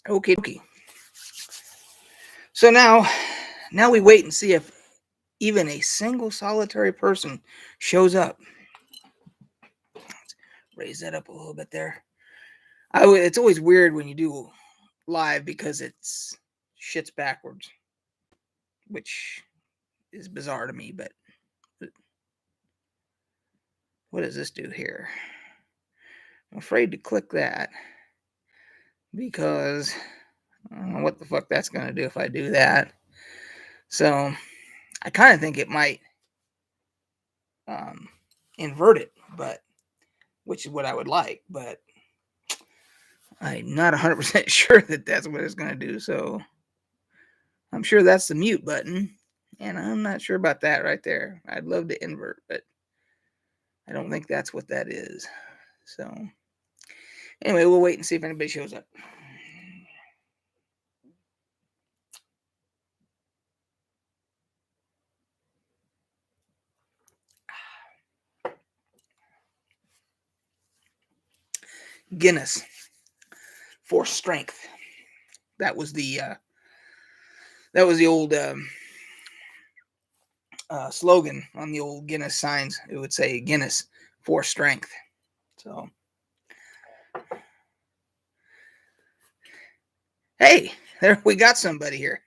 Okay, okay. So now we wait and see if even a single solitary person shows up. Raise that up a little bit there. It's always weird when you do live because it's shit's backwards, which is bizarre to me. But what does this do here? I'm afraid to click that because I don't know what the fuck that's going to do if I do that. So I kind of think it might um, invert it, but which is what I would like. But I'm not 100% sure that that's what it's going to do. So I'm sure that's the mute button. And I'm not sure about that right there. I'd love to invert, but I don't think that's what that is. So anyway, we'll wait and see if anybody shows up. Guinness for strength. That was the old slogan on the old Guinness signs. It would say Guinness for strength. So, hey, there we got somebody here.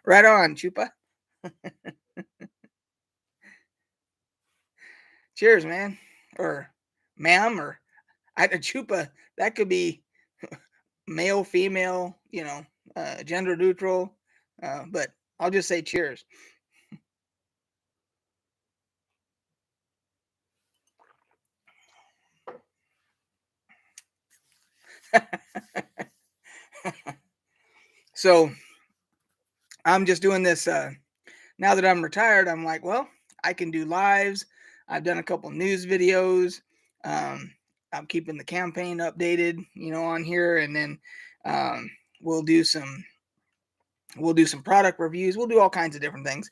Right on, Chupa. Cheers, man, or ma'am, or Chupa. That could be male, female, gender neutral. But I'll just say cheers. So I'm just doing this now that I'm retired. I'm like, well, I can do lives. I've done a couple news videos. Um, I'm keeping the campaign updated, on here, and then um, we'll do some product reviews. We'll do all kinds of different things.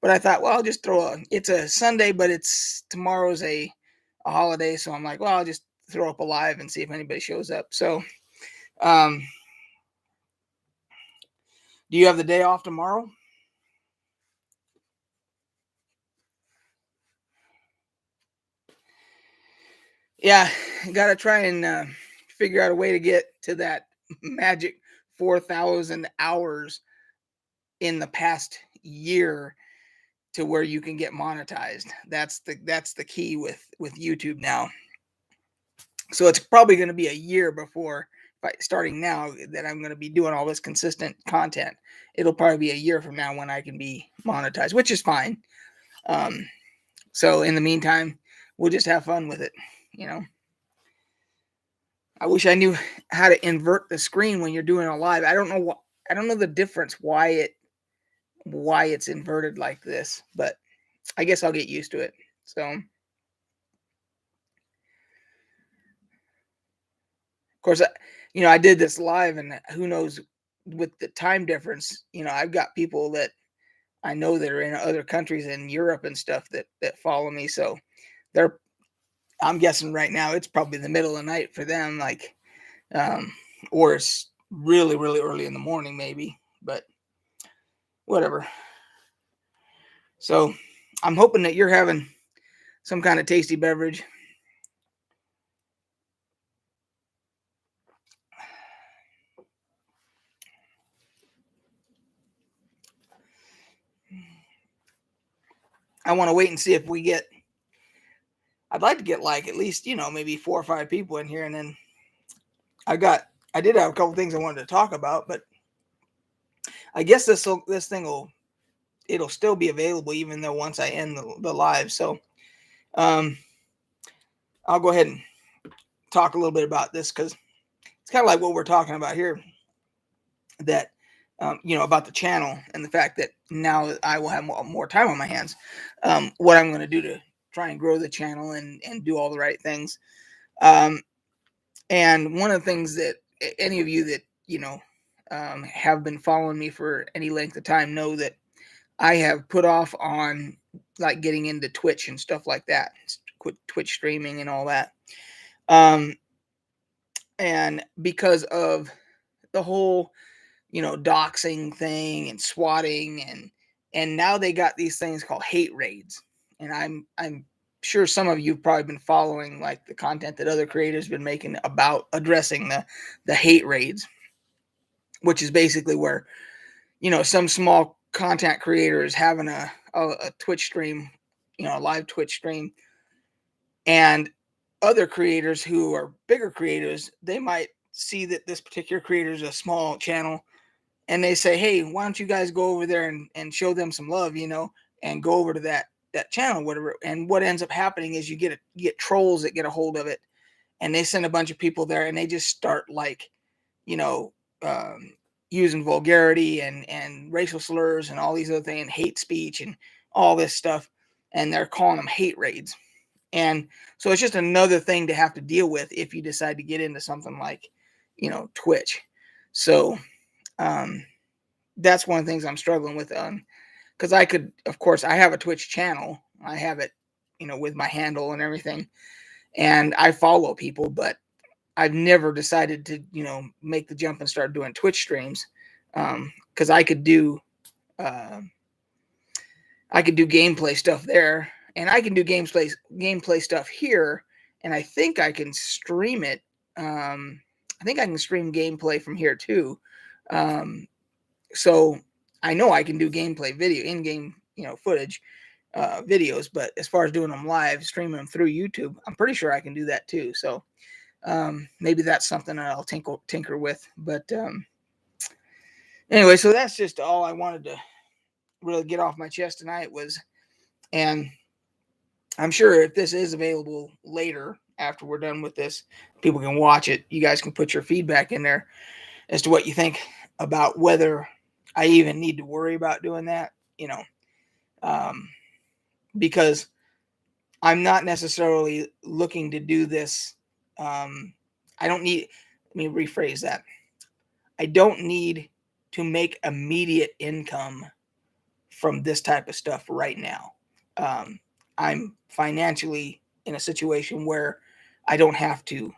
But I thought, well, I'll just it's a Sunday, but tomorrow's a holiday, so I'm like, well, I'll just throw up a live and see if anybody shows up. So, um, do you have the day off tomorrow? Yeah, got to try and figure out a way to get to that magic 4,000 hours in the past year to where you can get monetized. That's the key with YouTube now. So it's probably going to be a year before, starting now, that I'm going to be doing all this consistent content. It'll probably be a year from now when I can be monetized, which is fine. So in the meantime, we'll just have fun with it, I wish I knew how to invert the screen when you're doing a live. I don't know the difference why it's inverted like this, but I guess I'll get used to it. So, of course, I did this live, and who knows with the time difference. I've got people that I know that are in other countries in Europe and stuff that follow me. So I'm guessing right now it's probably the middle of the night for them, like, or it's really, really early in the morning, maybe, but whatever. So I'm hoping that you're having some kind of tasty beverage. I want to wait and see if I'd like to get like at least, maybe 4 or 5 people in here. And then I did have a couple things I wanted to talk about, but I guess this thing it'll still be available even though once I end the live. So I'll go ahead and talk a little bit about this because it's kind of like what we're talking about here, that about the channel and the fact that now I will have more time on my hands. What I'm going to do to try and grow the channel and do all the right things. And one of the things that any of you that have been following me for any length of time know that I have put off on like getting into Twitch and stuff like that, Twitch streaming and all that. And because of the whole, doxing thing and swatting, and now they got these things called hate raids. And I'm sure some of you've probably been following like the content that other creators been making about addressing the hate raids, which is basically where, some small content creator is having a Twitch stream, a live Twitch stream, and other creators who are bigger creators, they might see that this particular creator is a small channel, and they say, hey, why don't you guys go over there and show them some love, and go over to that channel, whatever. And what ends up happening is you get trolls that get a hold of it, and they send a bunch of people there, and they just start like, you know, um, using vulgarity and racial slurs and all these other things, and hate speech and all this stuff, and they're calling them hate raids. And so it's just another thing to have to deal with if you decide to get into something like, Twitch. So um, that's one of the things I'm struggling with. Because I could, of course, I have a Twitch channel. I have it, with my handle and everything, and I follow people, but I've never decided to, make the jump and start doing Twitch streams, because uh, I could do gameplay stuff there, and I can do gameplay stuff here, and I think I can stream it. I think I can stream gameplay from here too. So I know I can do gameplay video, in-game, footage, videos, but as far as doing them live, streaming them through YouTube, I'm pretty sure I can do that too. So maybe that's something that I'll tinker with. But anyway, so that's just all I wanted to really get off my chest tonight was, and I'm sure if this is available later after we're done with this, people can watch it. You guys can put your feedback in there as to what you think about whether I even need to worry about doing that, um, because I'm not necessarily looking to do this. I don't need, let me rephrase that. I don't need to make immediate income from this type of stuff right now. I'm financially in a situation where I don't have to,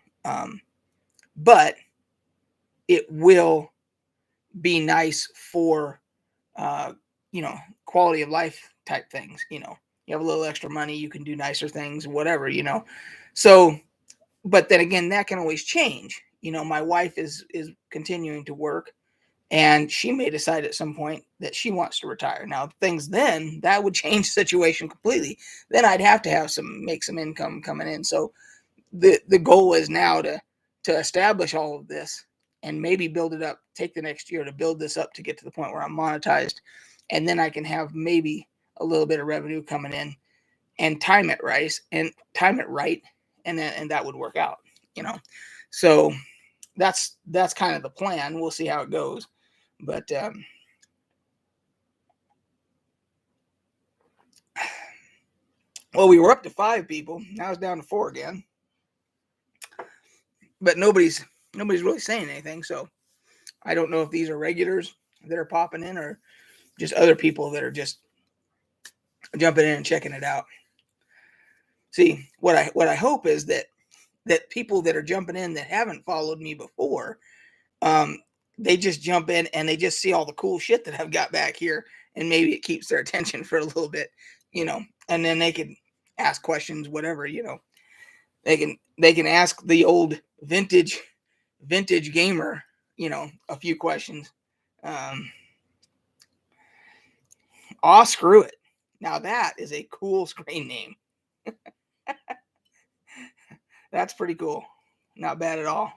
but it will be nice for, uh, quality of life type things. You have a little extra money, you can do nicer things, whatever. So, but then again, that can always change. My wife is continuing to work, and she may decide at some point that she wants to retire. Now, things then that would change the situation completely. Then I'd have to have make some income coming in. So the goal is now to establish all of this and maybe build it up. Take the next year to build this up to get to the point where I'm monetized, and then I can have maybe a little bit of revenue coming in, and time it right, and that would work out. So that's kind of the plan. We'll see how it goes. But well, we were up to 5 people. Now it's down to 4 again. But nobody's really saying anything. So I don't know if these are regulars that are popping in or just other people that are just jumping in and checking it out. See, what I hope is that people that are jumping in that haven't followed me before, they just jump in and they just see all the cool shit that I've got back here, and maybe it keeps their attention for a little bit, and then they can ask questions, whatever. They can ask the old vintage gamer, a few questions. Screw it. Now that is a cool screen name. That's pretty cool. Not bad at all.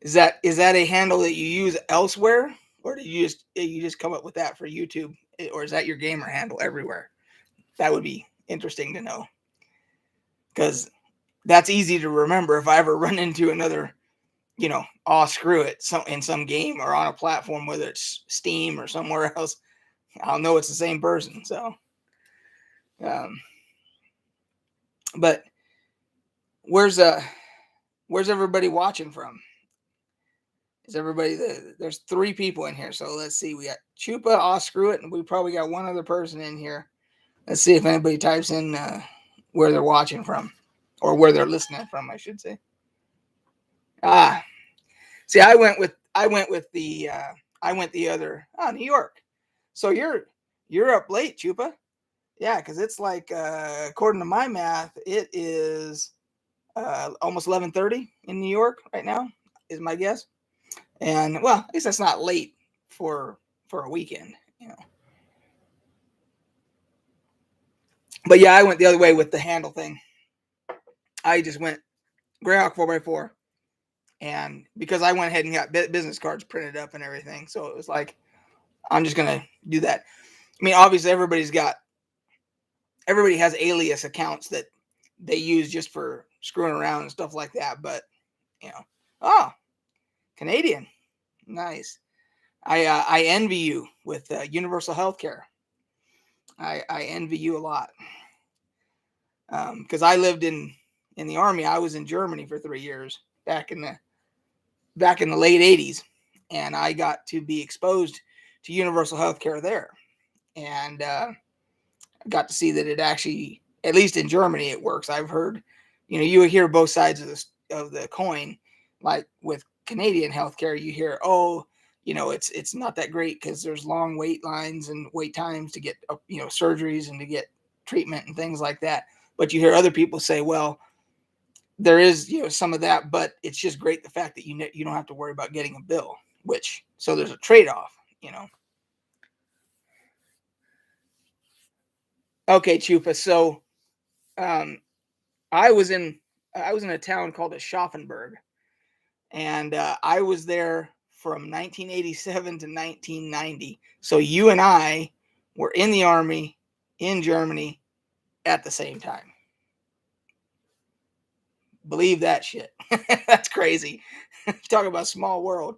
Is that a handle that you use elsewhere, or did you just come up with that for YouTube, or is that your gamer handle everywhere? That would be interesting to know, because that's easy to remember if I ever run into another, screw it, in some game or on a platform, whether it's Steam or somewhere else, I'll know it's the same person. So, but where's everybody watching from? Is everybody there's 3 people in here, so let's see. We got Chupa, screw it, and we probably got one other person in here. Let's see if anybody types in where they're watching from, or where they're listening from, I should say. See, I went I went with the I went the other New York. So you're up late, Chupa. Yeah, because it's like according to my math, it is almost 11:30 in New York right now, is my guess. And well, at least that's not late for a weekend, you know. But yeah, I went the other way with the handle thing. I just went Greyhawk 4x4, and because I went ahead and got business cards printed up and everything, so it was like I'm just gonna do that. I mean, obviously everybody has alias accounts that they use just for screwing around and stuff like that. But you know, oh, Canadian, nice. I envy you with universal health care. I envy you a lot because I lived in the army. I was in Germany for 3 years back in the late '80s, and I got to be exposed to universal health care there, and got to see that it actually, at least in Germany, it works. I've heard, you hear both sides of the coin. Like with Canadian healthcare, you hear, oh, it's not that great because there's long wait lines and wait times to get surgeries and to get treatment and things like that. But you hear other people say, well, there is some of that, but it's just great the fact that you don't have to worry about getting a bill. So there's a trade off. Okay, Chupa. So um, I was in a town called Aschaffenburg, and I was there from 1987 to 1990. So you and I were in the army in Germany at the same time. Believe that shit. That's crazy. Talk about small world.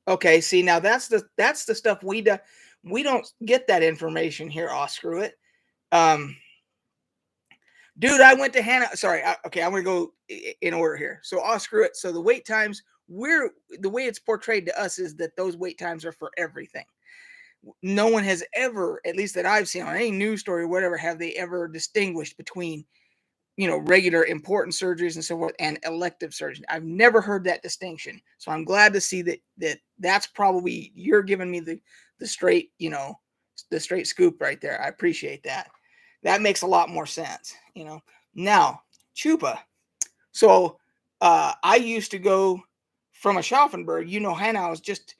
Okay, see now that's the stuff we don't get that information here. Oh, screw it. Um, Dude, I went to Hannah. Sorry. Okay, I'm going to go in order here. So I'll screw it. So the wait times, the way it's portrayed to us is that those wait times are for everything. No one has ever, at least that I've seen on any news story or whatever, have they ever distinguished between, regular important surgeries and so forth and elective surgery. I've never heard that distinction. So I'm glad to see that's probably, you're giving me the straight, the straight scoop right there. I appreciate that. That makes a lot more sense. Now, Chupa. So I used to go from Aschaffenburg. Hanau is just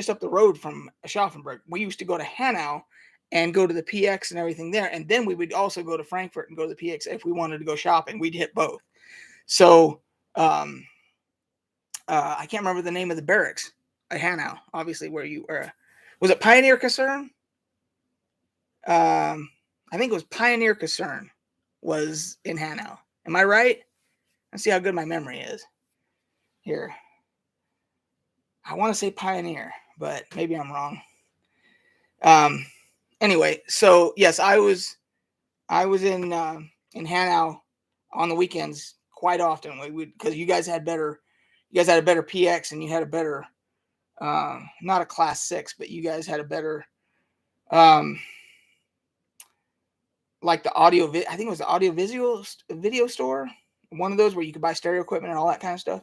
up the road from Aschaffenburg. We used to go to Hanau and go to the PX and everything there, and then we would also go to Frankfurt and go to the PX if we wanted to go shopping. We'd hit both. So I can't remember the name of the barracks at Hanau. Obviously, where you were. Was it Pioneer Kaserne? I think it was Pioneer Kaserne was in Hanau. Am I right? Let's see how good my memory is. Here. I want to say Pioneer, but maybe I'm wrong. Anyway, so yes, I was in Hanau on the weekends quite often. Because you guys had a better PX and you had a better not a class 6, but you guys had a better like the I think it was the audio visual video store, one of those where you could buy stereo equipment and all that kind of stuff.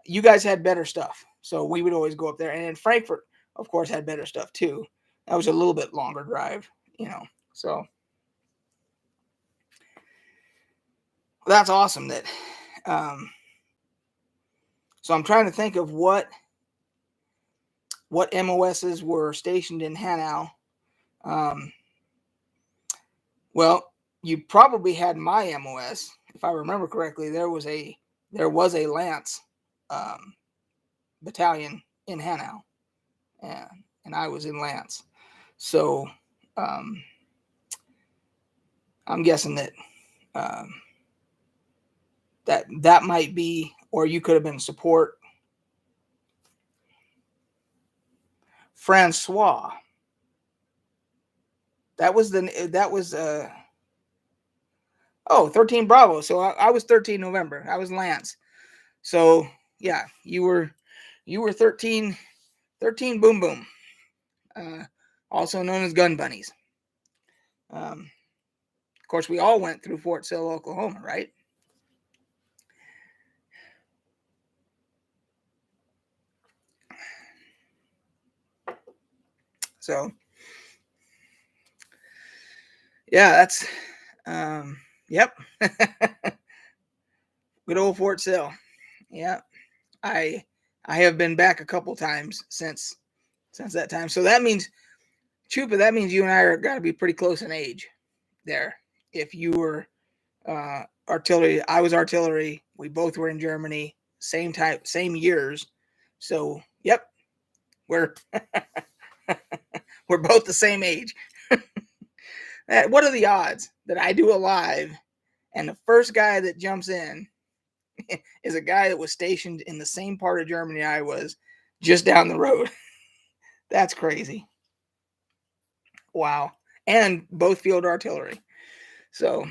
You guys had better stuff, so we would always go up there. And in Frankfurt, of course, had better stuff too. That was a little bit longer drive. So that's awesome. So I'm trying to think of what MOSs were stationed in Hanau. Well, you probably had my MOS, if I remember correctly. There was a Lance battalion in Hanau, and I was in Lance. So I'm guessing that that might be, or you could have been support. Francois. That was 13 Bravo. So I was 13 November. I was Lance. So yeah, you were 13 Boom Boom, also known as Gun Bunnies. Of course, we all went through Fort Sill, Oklahoma, right? So, yeah, that's yep. Good old Fort Sill. Yeah. I I have been back a couple times since that time. So that means Chupa, that means you and I are got to be pretty close in age there. If you were artillery, I was artillery. We both were in Germany, same type, same years. So, yep, we're we're both the same age. What are the odds that I do a live and the first guy that jumps in is a guy that was stationed in the same part of Germany I was, just down the road? That's crazy. Wow. And both field artillery. So,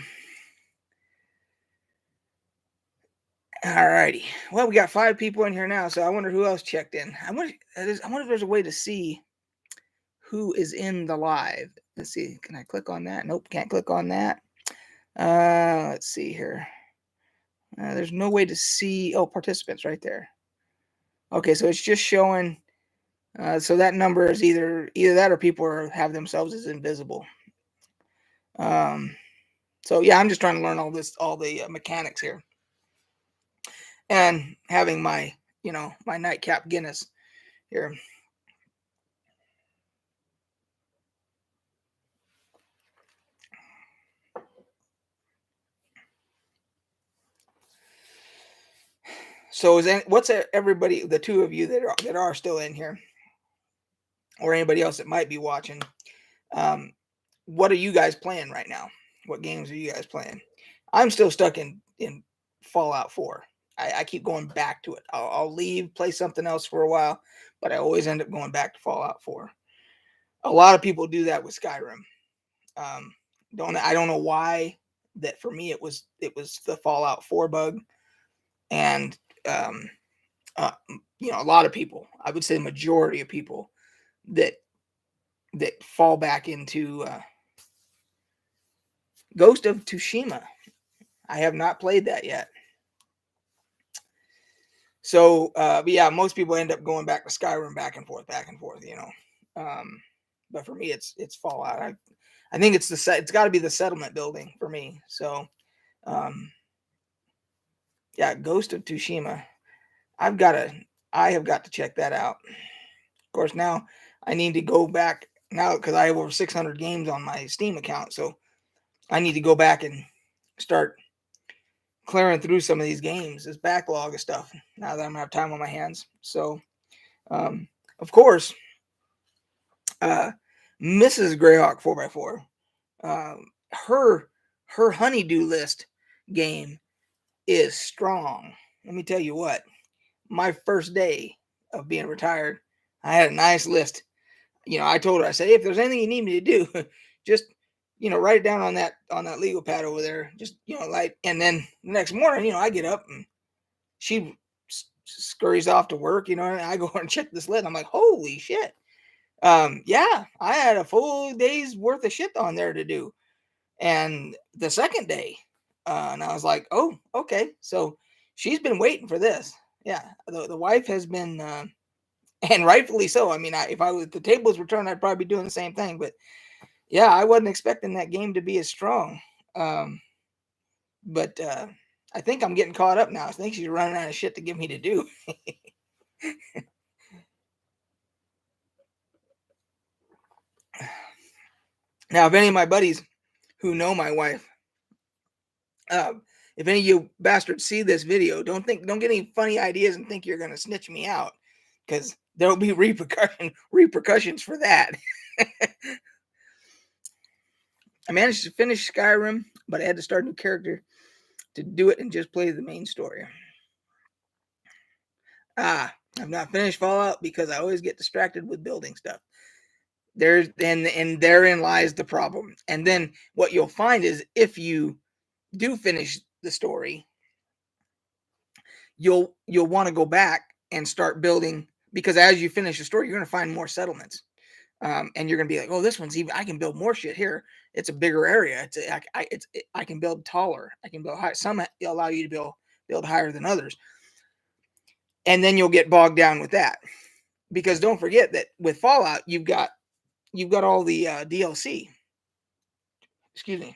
all righty. Well, we got 5 people in here now, so I wonder who else checked in. I wonder if there's a way to see who is in the live. Let's see. Can I click on that? Nope, can't click on that. Let's see here. There's no way to see. Oh, participants right there. Okay, so it's just showing. So that number is either that or people have themselves as invisible. So yeah, I'm just trying to learn all the mechanics here, and having my nightcap Guinness here. So what's everybody, the two of you that are still in here, or anybody else that might be watching? What are you guys playing right now? What games are you guys playing? I'm still stuck in Fallout 4. I keep going back to it. I'll leave, play something else for a while, but I always end up going back to Fallout 4. A lot of people do that with Skyrim. I don't know why. That for me, it was the Fallout 4 bug, and um, uh, a lot of people, I would say the majority of people that fall back into Ghost of Tsushima. I have not played that yet. So, but yeah, most people end up going back to Skyrim, back and forth. But for me, it's Fallout. I think it's got to be the settlement building for me. So, um, yeah, Ghost of Tsushima. I've got to, I have got to check that out. Of course, now I need to go back now because I have over 600 games on my Steam account. So I need to go back and start clearing through some of these games, this backlog of stuff. Now that I'm gonna have time on my hands. So, of course, Mrs. Greyhawk 4x4, her honeydew list game is strong. Let me tell you what. My first day of being retired, I had a nice list. I told her, I said, hey, if there's anything you need me to do, just write it down on that legal pad over there. Just and then the next morning, I get up and she scurries off to work, and I go and check this list. I'm like, holy shit. Yeah, I had a full day's worth of shit on there to do. And the second day, and I was like, oh, okay. So she's been waiting for this. Yeah, the wife has been, and rightfully so. I mean, if the tables were turned, I'd probably be doing the same thing. But yeah, I wasn't expecting that game to be as strong. But I think I'm getting caught up now. I think she's running out of shit to give me to do. Now, if any of my buddies who know my wife, if any of you bastards see this video, don't get any funny ideas and think you're gonna snitch me out, because there'll be repercussions for that. I managed to finish Skyrim, but I had to start a new character to do it and just play the main story. I've not finished Fallout because I always get distracted with building stuff. And therein lies the problem. And then what you'll find is if you do finish the story, you'll want to go back and start building, because as you finish the story, you're going to find more settlements. And you're gonna be like, oh, this one's even. I can build more shit here. It's a bigger area. I can build taller. I can build high. Some allow you to build higher than others, and then you'll get bogged down with that. Because don't forget that with Fallout, you've got all the DLC. Excuse me.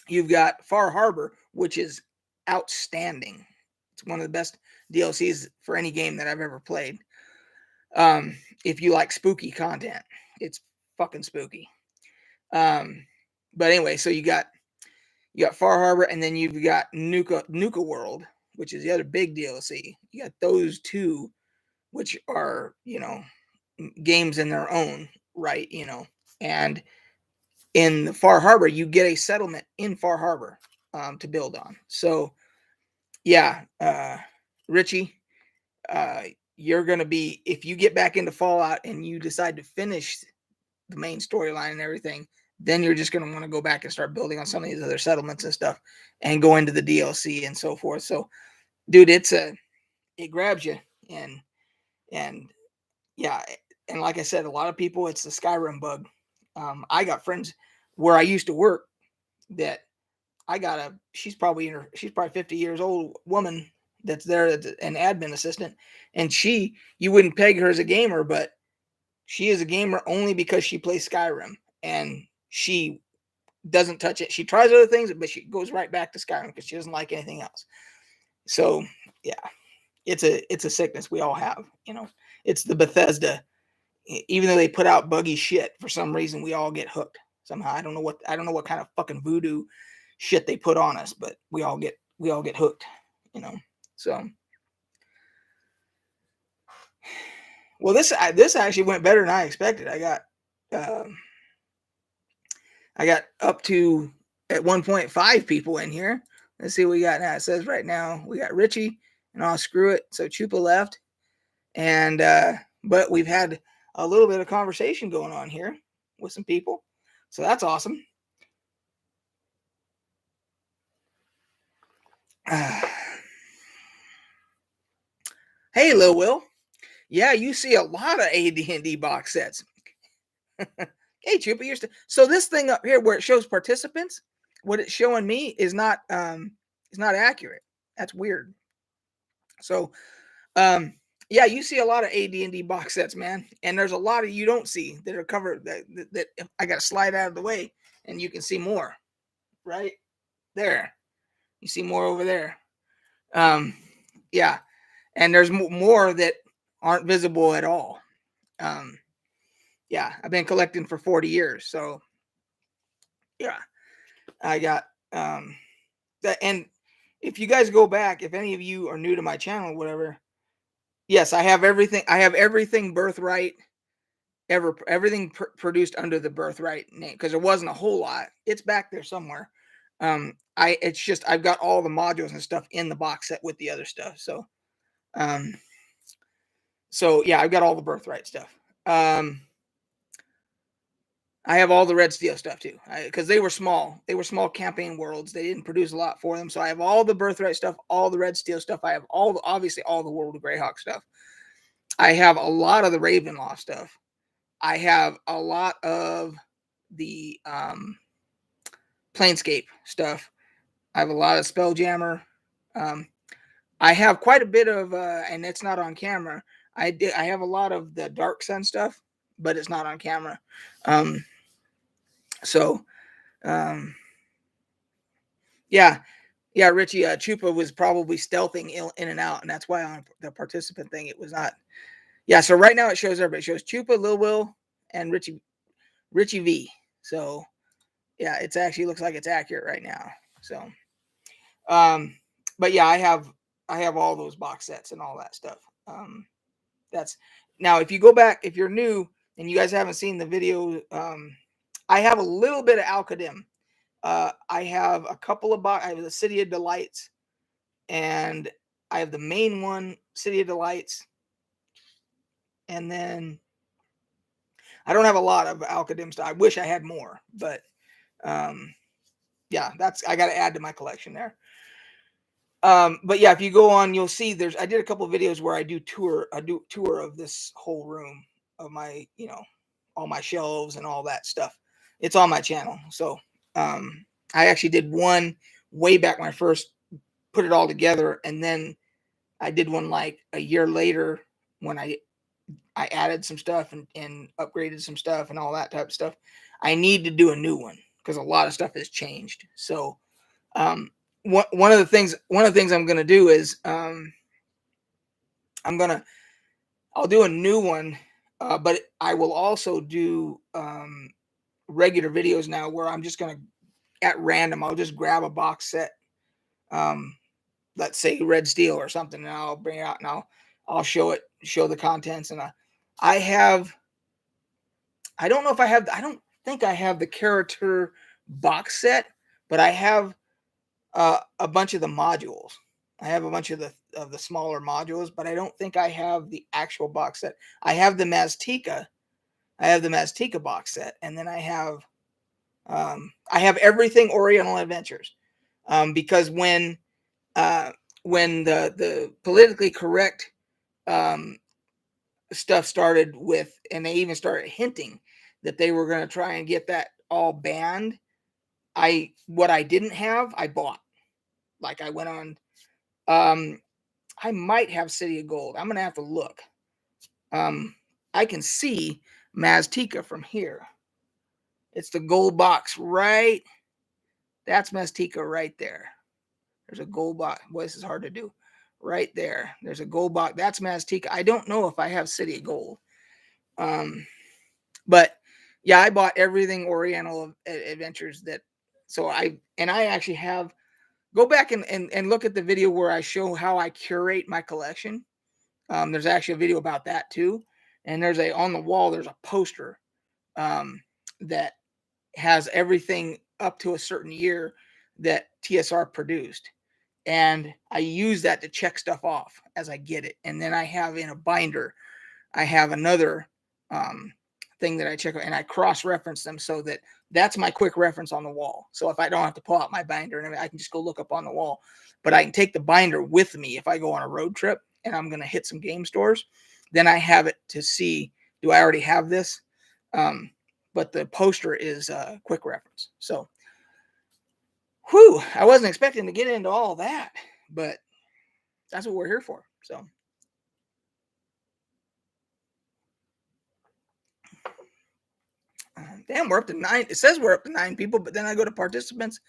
You've got Far Harbor, which is outstanding. It's one of the best DLCs for any game that I've ever played. If you like spooky content, it's fucking spooky. But anyway, so you got Far Harbor, and then you've got Nuka World, which is the other big DLC. You got those two, which are games in their own right, and in the Far Harbor, you get a settlement in Far Harbor to build on. So yeah, Richie, you're gonna be, if you get back into Fallout and you decide to finish the main storyline and everything, then you're just gonna want to go back and start building on some of these other settlements and stuff, and go into the DLC and so forth. So, dude, it grabs you, and yeah, and like I said, a lot of people, it's the Skyrim bug. I got friends where I used to work that she's probably 50 years old woman that's there, an admin assistant, and you wouldn't peg her as a gamer, but she is a gamer only because she plays Skyrim, and she doesn't touch it. She tries other things, but she goes right back to Skyrim because she doesn't like anything else. So yeah, it's a sickness we all have. It's the Bethesda. Even though they put out buggy shit, for some reason we all get hooked somehow. I don't know what kind of fucking voodoo shit they put on us, but we all get hooked. So well, this actually went better than I expected. Um, I got up to at 1.5 people in here. Let's see what we got now. It says right now we got Richie, and I'll screw it. So Chupa left, and but we've had a little bit of conversation going on here with some people, so that's awesome. Hey, Lil Will. Yeah, you see a lot of AD&D box sets. Hey, Chupa, so this thing up here where it shows participants, what it's showing me is not accurate. That's weird. So, um, yeah, you see a lot of AD&D box sets, man, and there's a lot of you don't see that are covered. That I got to slide out of the way, and you can see more right there. You see more over there. Um, yeah, and there's more that aren't visible at all. Um, yeah, I've been collecting for 40 years, so yeah, I got that. And if you guys go back, if any of you are new to my channel, whatever, yes, I have everything. I have everything Birthright everything produced under the Birthright name, because there wasn't a whole lot. It's back there somewhere. It's just I've got all the modules and stuff in the box set with the other stuff. Um, so yeah, I've got all the Birthright stuff. I have all the Red Steel stuff too, because they were small. They were small campaign worlds. They didn't produce a lot for them, so I have all the Birthright stuff, all the Red Steel stuff. I have obviously all the World of Greyhawk stuff. I have a lot of the Ravenloft stuff. I have a lot of the Planescape stuff. I have a lot of Spelljammer. I have quite a bit of, and it's not on camera. I have a lot of the Dark Sun stuff, but it's not on camera. So, yeah, Richie, Chupa was probably stealthing in and out, and that's why on the participant thing it was not. Yeah, so right now it shows everybody. It shows Chupa, Lil Will, and Richie V. So yeah, it's actually looks like it's accurate right now. So, but yeah, I have all those box sets and all that stuff. That's now if you go back, if you're new and you guys haven't seen the video, I have a little bit of Al-Qadim. I have a couple of I have the City of Delights, and I have the main one, City of Delights, and then I don't have a lot of Al-Qadim stuff. I wish I had more, but yeah, I got to add to my collection there. But yeah, if you go on, you'll see I did a couple of videos where I do tour of this whole room. of my, all my shelves and all that stuff. It's on my channel. So I actually did one way back when I first put it all together, and then I did one like a year later when I added some stuff and upgraded some stuff and all that type of stuff. I need to do a new one because a lot of stuff has changed. So um, one of the things I'm gonna do is I'm gonna I'll do a new one, but I will also do regular videos now where I'm just gonna at random I'll just grab a box set, um, let's say Red Steel or something, and I'll bring it out and I'll show the contents, and I have I don't know if I don't think I have the character box set, but I have a bunch of the modules. I have a bunch of the smaller modules, but I don't think I have the actual box set. I have the Maztica. I have the Maztica box set, and then I have everything Oriental Adventures, because when the politically correct um, stuff started with, and they even started hinting that they were going to try and get that all banned. What I didn't have, I bought. Like I went on. Um, I might have City of Gold. I'm gonna have to look. Um, I can see Maztica from here. It's the gold box, right? That's Maztica right there. There's a gold box. Boy, this is hard to do. Right there. There's a gold box. That's Maztica. I don't know if I have City of Gold. Um, but yeah, I bought everything Oriental Adventures that. So I actually have. Go back and look at the video where I show how I curate my collection. There's actually a video about that too. And there's on the wall, there's a poster that has everything up to a certain year that TSR produced. And I use that to check stuff off as I get it. And then I have in a binder, I have another thing that I check and I cross-reference them so that that's my quick reference on the wall. So if I don't have to pull out my binder and I can just go look up on the wall, but I can take the binder with me if I go on a road trip and I'm going to hit some game stores, then I have it to see, do I already have this? But the poster is a quick reference. So, whew, I wasn't expecting to get into all that, but that's what we're here for. So, damn, we're up to 9. It says we're up to 9 people, but then I go to participants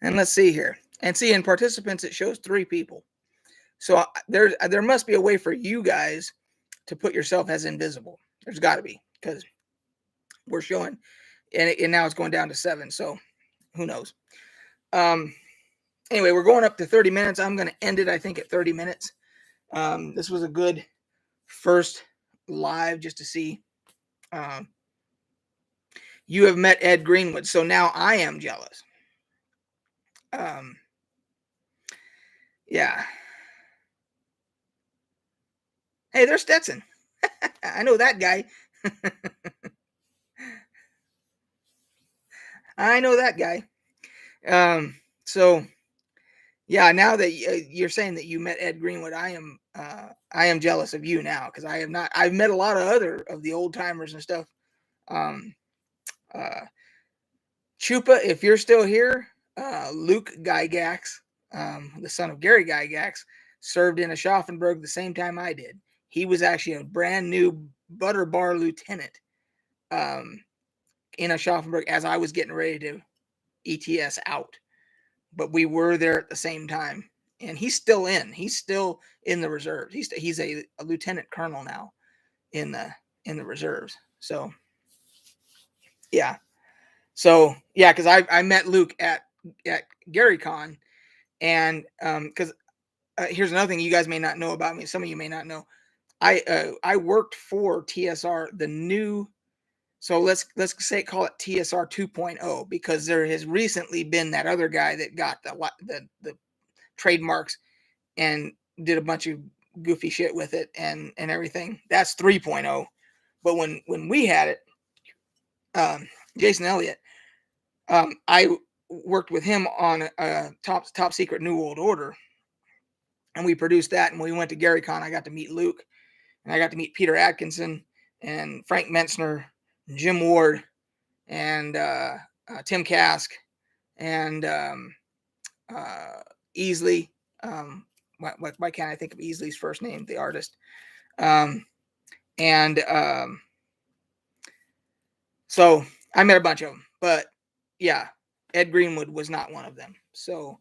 and let's see here. And see, in participants, it shows 3 people. So there must be a way for you guys to put yourself as invisible. There's got to be, because we're showing, and now it's going down to 7. So who knows? Anyway, we're going up to 30 minutes. I'm going to end it, I think, at 30 minutes. This was a good first live just to see. You have met Ed Greenwood, so now I am jealous. Yeah. Hey, there's Stetson. I know that guy. I know that guy. So yeah, now that you're saying that you met Ed Greenwood, I am jealous of you now, because I have not. I've met a lot of other of the old timers and stuff. Chupa, if you're still here, Luke Gygax, the son of Gary Gygax, served in Aschaffenburg the same time I did. He was actually a brand new butter bar lieutenant in Aschaffenburg as I was getting ready to ETS out. But we were there at the same time. And he's still in the reserves. He's a lieutenant colonel now in the reserves. So yeah. So yeah, because I met Luke at GaryCon, and because here's another thing you guys may not know about me. Some of you may not know. I worked for TSR, the new. So let's say call it TSR 2.0, because there has recently been that other guy that got the trademarks and did a bunch of goofy shit with it and everything. That's 3.0. But when we had it, Jason Elliott, I worked with him on a top secret New World Order, and we produced that. And when we went to GaryCon, I got to meet Luke, and I got to meet Peter Atkinson, and Frank Mentzner, Jim Ward, and Tim Kask, and Easley. Why can't I think of Easley's first name? The artist. Um, and So I met a bunch of them, but yeah, Ed Greenwood was not one of them. So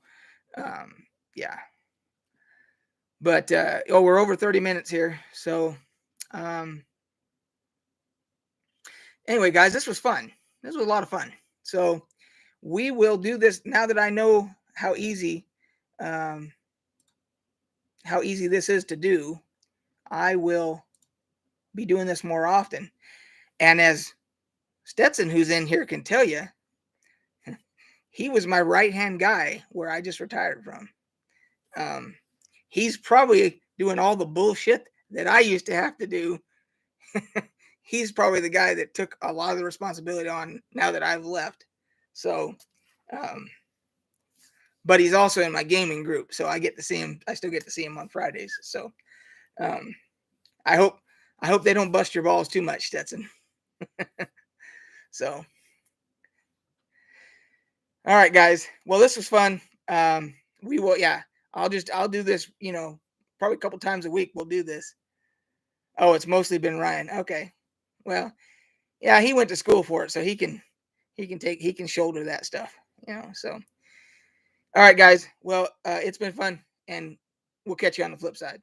yeah, but we're over 30 minutes here. So um, anyway, guys, this was fun. This was a lot of fun. So we will do this now that I know um, how easy this is to do. I will be doing this more often. And as Stetson, who's in here, can tell you, he was my right hand guy where I just retired from. Um, he's probably doing all the bullshit that I used to have to do. He's probably the guy that took a lot of the responsibility on now that I've left. So, um, but he's also in my gaming group, so I get to see him. I still get to see him on Fridays. So, um, I hope they don't bust your balls too much, Stetson. So, all right, guys. Well, this was fun. We will, yeah. I'll do this. Probably a couple times a week. We'll do this. Oh, it's mostly been Ryan. Okay. Well, yeah, he went to school for it, so he can shoulder that stuff. So all right, guys. Well, it's been fun, and we'll catch you on the flip side.